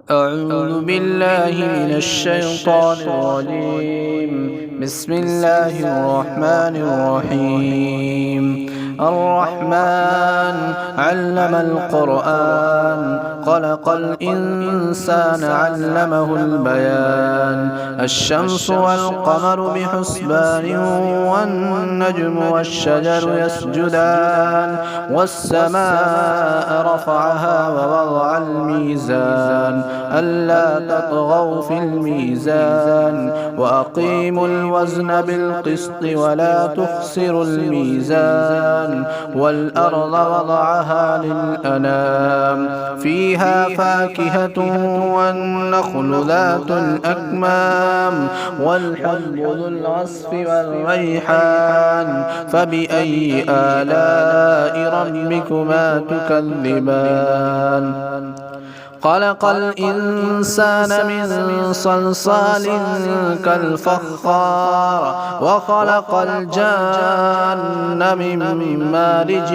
أعوذ بالله من الشيطان الرجيم. بسم الله الرحمن الرحيم. الرحمن علم القرآن خلق الإنسان علمه البيان. الشمس والقمر بحسبان والنجم والشجر يسجدان والسماء رفعها ووضع الميزان ألا تطغوا في الميزان وأقيموا الوزن بالقسط ولا تخسروا الميزان والأرض وضعها للأنام فيها فاكهة والنخل ذات الأكمام والحب ذو العصف والريحان فبأي آلاء ربكما تكذبان خلق الإنسان من صلصال كالفخار وخلق الجان من مارج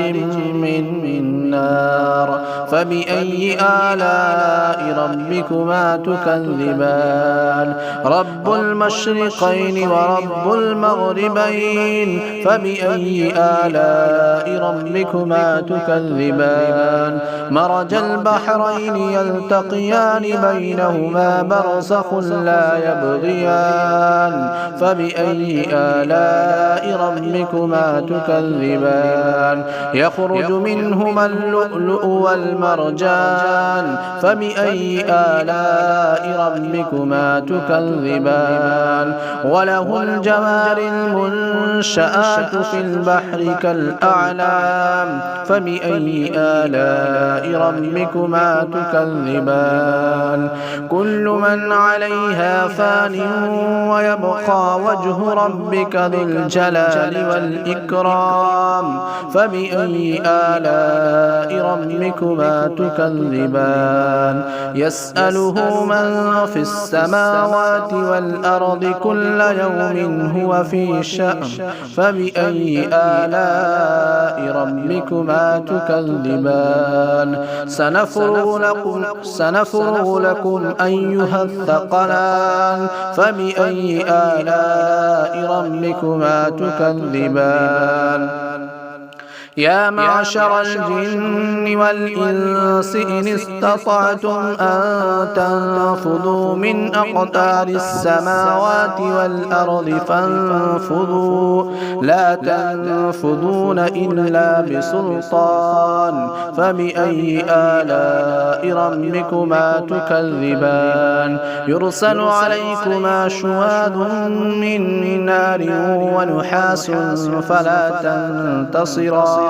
من نار فبأي آلاء ربكما تكذبان رب المشرقين ورب المغربين فبأي آلاء ربكما تكذبان مرج البحرين يلتقيان بينهما برزخ لا يبغيان فبأي آلاء ربكما تكذبان يخرج منهما اللؤلؤ والمرجان فبأي آلاء ربكما تكذبان وله الجوار المنشآت في البحر كالأعلام فبأي آلاء ربكما تكذبان كل من عليها فان ويبقى وجه ربك ذو الجلال والإكرام فبأي آلاء ربكما تكذبان يسأله من في السماوات والأرض كل يوم هو في شأن فبأي آلاء ربكما تكذبان سنفرغ لكم أيها الثقلان فبأي آلاء ربكما تكذبان يا معشر الجن والإنس إن استطعتم أن تنفذوا من أقطار السماوات والأرض فانفذوا لا تنفذون إلا بسلطان فبأي آلاء ربكما تكذبان يرسل عليكما شواظ من نار ونحاس فلا تنتصران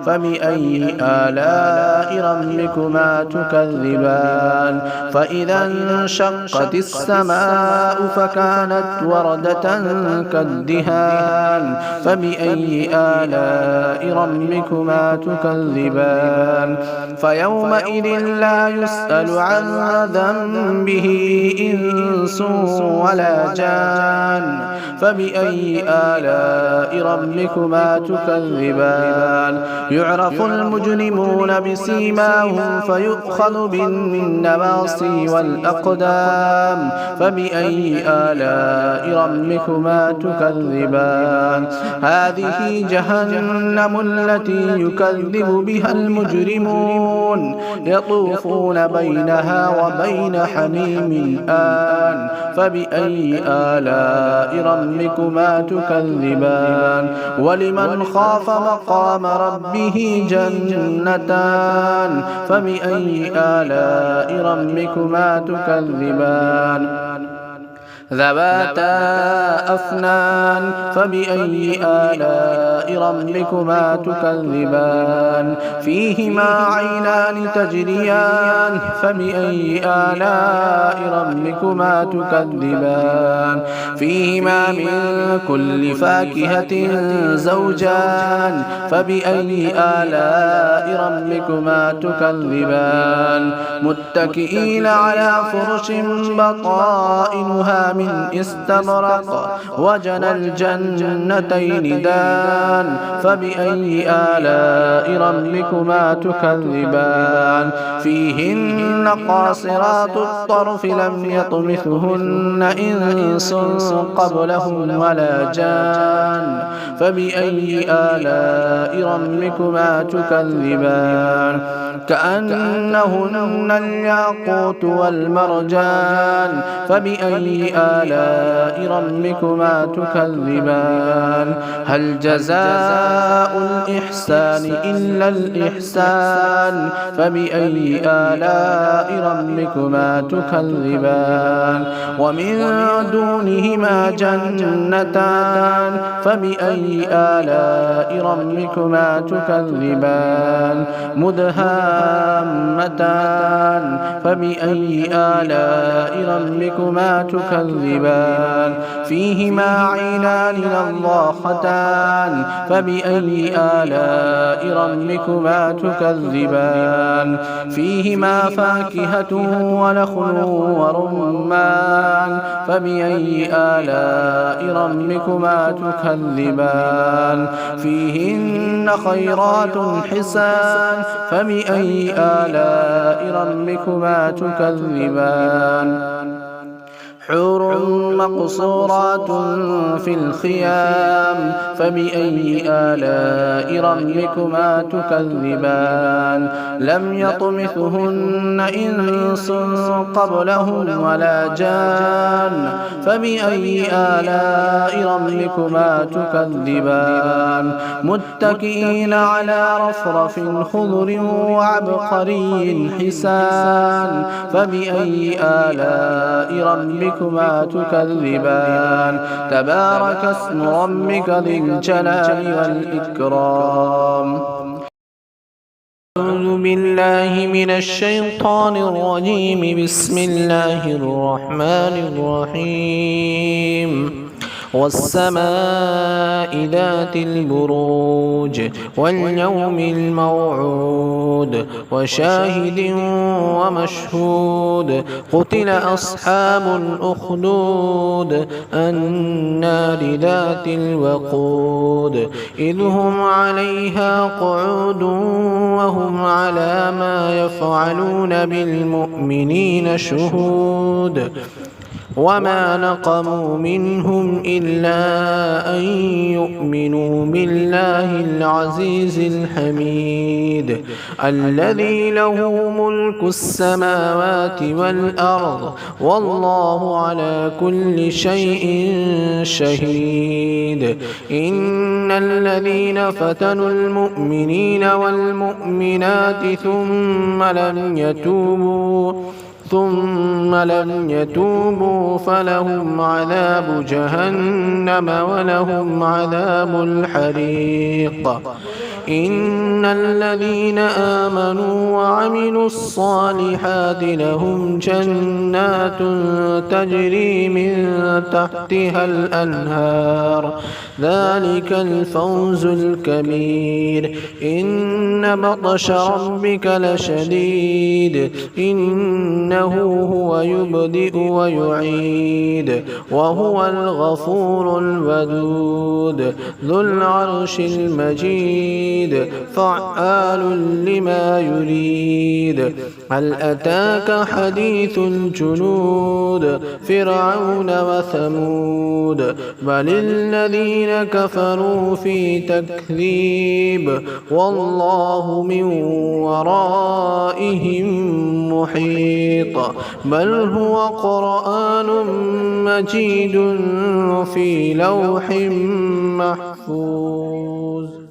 فبأي آلاء ربكما تكذبان فإذا انشقت السماء فكانت وردة كالدهان فبأي آلاء ربكما تكذبان فيومئذ لا يسأل عن ذنبه إنس ولا جان فبأي آلاء ربكما تكذبان يعرف المجرمون بسيماهم فيؤخذ بالنواصي والأقدام فبأي آلاء ربكما تكذبان هذه جهنم التي يكذب بها المجرمون يطوفون بينها وبين حميم آن فبأي آلاء ربكما تكذبان ولمن خاف مقام ربه جنتان فبأي آلاء ربكما تكذبان ذواتا أفنان فبأي آلاء ربكما تكذبان فيهما عينان تجريان فبأي آلاء ربكما تكذبان فيهما من كل فاكهة زوجان فبأي آلاء ربكما تكذبان متكئين على فرش بطائنها من استبرق وجنى الجنتين دان فبأي آلاء ربكما تكذبان فيهن قاصرات الطرف لم يطمثهن إنس قبلهم ولا جان فبأي آلاء ربكما تكذبان كأنهن الياقوت والمرجان فبأي آلاء ربكما تكذبان هل جزاء الإحسان إلا الإحسان فبأي آلاء ربكما تكذبان ومن دونهما جنتان فبأي آلاء ربكما تكذبان مدهامتان فبأي آلاء ربكما تكذبان فيهما عينان نضاختان فبأي آلاء ربكما تكذبان فيهما فاكهة ونخل ورمان فبأي آلاء ربكما تكذبان فيهن خيرات حسان فبأي آلاء ربكما تكذبان حور مقصورات في الخيام فبأي آلاء ربكما تكذبان لم يطمثهن إنس قبلهم ولا جان فبأي آلاء ربكما تكذبان متكئين على رفرف خضر وعبقري حسان فبأي آلاء ربكما تكذبان تبارك اسم ربك ذي الجلال والإكرام أعوذ بالله من الشيطان الرجيم بسم الله الرحمن الرحيم والسماء ذات البروج واليوم الموعود وشاهد ومشهود قتل أصحاب الأخدود النار ذات الوقود إذ هم عليها قعود وهم على ما يفعلون بالمؤمنين شهود وما نقموا منهم إلا أن يؤمنوا بالله العزيز الحميد الذي له ملك السماوات والأرض والله على كل شيء شهيد إن الذين فتنوا المؤمنين والمؤمنات ثم لم يتوبوا فلهم عذاب جهنم ولهم عذاب الحريق إن الذين آمنوا وعملوا الصالحات لهم جنات تجري من تحتها الأنهار ذلك الفوز الكبير إن بطش ربك لشديد إنه هو يبدئ ويعيد وهو الغفور الودود ذو العرش المجيد فعال لما يريد هل أتاك حديث الجنود فرعون وثمود بل الذين كفروا في تكذيب والله من ورائهم محيط بل هو قرآن مجيد في لوح محفوظ.